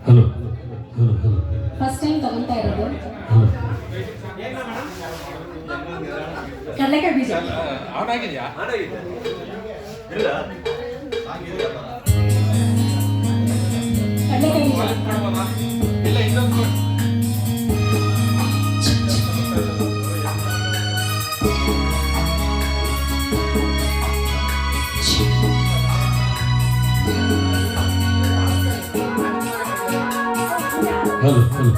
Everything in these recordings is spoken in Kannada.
Hello hello hello first time ತಗೊಳ್ತಾ ಇರೋದು ಹಲೋ ಕಡಲೆಕಾಯಿ ಬೀಜ ಆನ್ ಆಗಿದೆಯಾ? ಕಡಲೆಕಾಯಿ ಬೀಜ ಇಲ್ಲ ಇನ್ನೊಂದು ಹಲೋ ಹಲೋ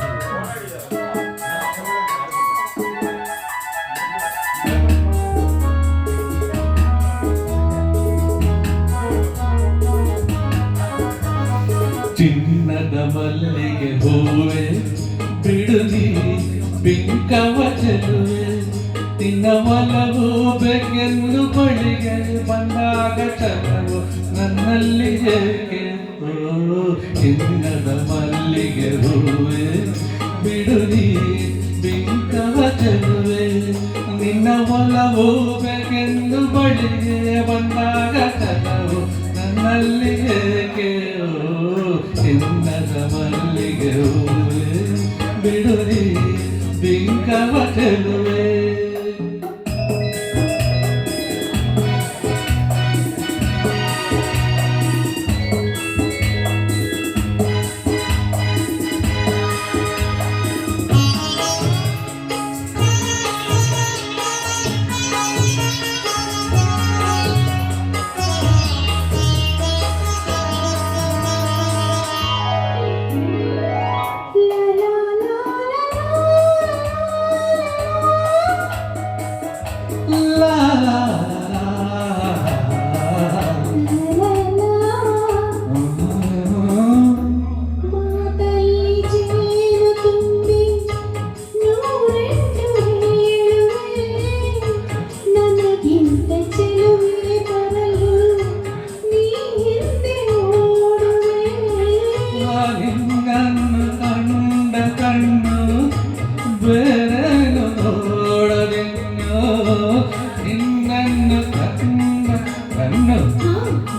ಚಿನ್ನದ ಮಲ್ಲಿಗೆ ಹೂವೆ ಬಿಡುನಿ ಬಿಂಕವ ಚೆಲುವೆ ನಿನ್ನ ಒಲವು ಬೇಕೆಂದು ಬಳಿಗೆ ಬಂದಾಗ ಚಲವು ನನ್ನಲ್ಲಿ ಏಕೆ ಓ ಚಿನ್ನದ ಮಲ್ಲಿಗೆ ಹೂವೆ ಬಿಡುನಿ ಬಿಂಕವ ಚೆಲುವೆ ನಿನ್ನ ಒಲವು ಬೇಕೆಂದು ಬಳಿಗೆ ಬಂದಾಗ ಚಲವು ನನ್ನಲ್ಲಿ ಏಕೆ ಚಿನ್ನದ ಮಲ್ಲಿಗೆ ಹೂವೆ ಬಿಡುನಿ ಬಿಂಕವ ಚೆಲುವೆ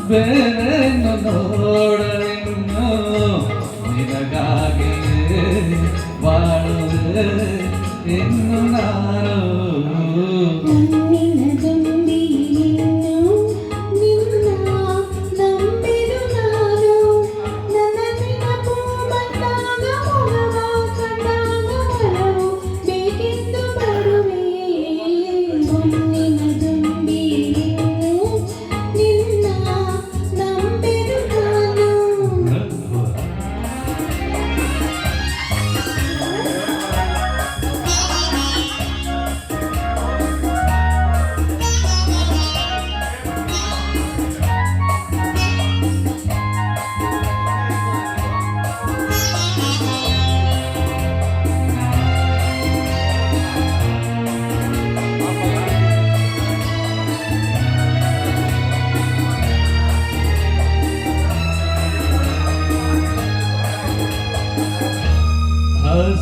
ಬೇರೇನು ನೋಡಲಿನ್ನು ನಿನಗಾಗಿ ಬಾಳುವೆ ಇನ್ನು ನಾನು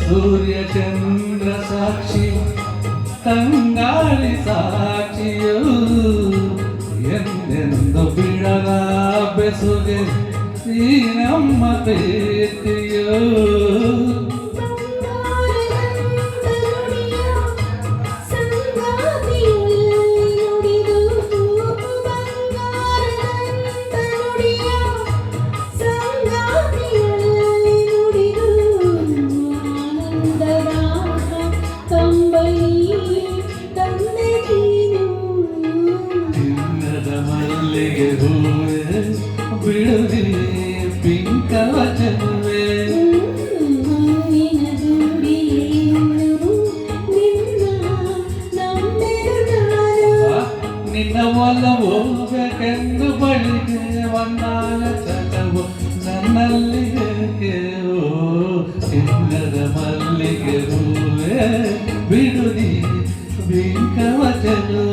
ಸೂರ್ಯ ಚಂದ್ರ ಸಾಕ್ಷಿ ತಂಗಾಳಿ ಸಾಕ್ಷಿಯು ಎಂದೆಂದು ಬಿಡಲ ಬೆಸುಗೆ ಈ ನಮ್ಮ ಪ್ರೀತಿಯು ಮಲ್ಲಿಗೆ ಹೂವೆ ಬಿಡುವಿ ಪಿಂಕವ ಚೆಲುವೆ ನಿನ್ನ ಒಲವು ಬೇಕೆಂದು ಬಳಿಗೆ ಒಂದಾಲ ಚಲವು ನನ್ನಲ್ಲಿ ಏಕೆ ಚಿನ್ನದ ಮಲ್ಲಿಗೆ ಹೂವೆ ಬಿಡುವಿ ಪಿಂಕವ ಚೆಲುವೆ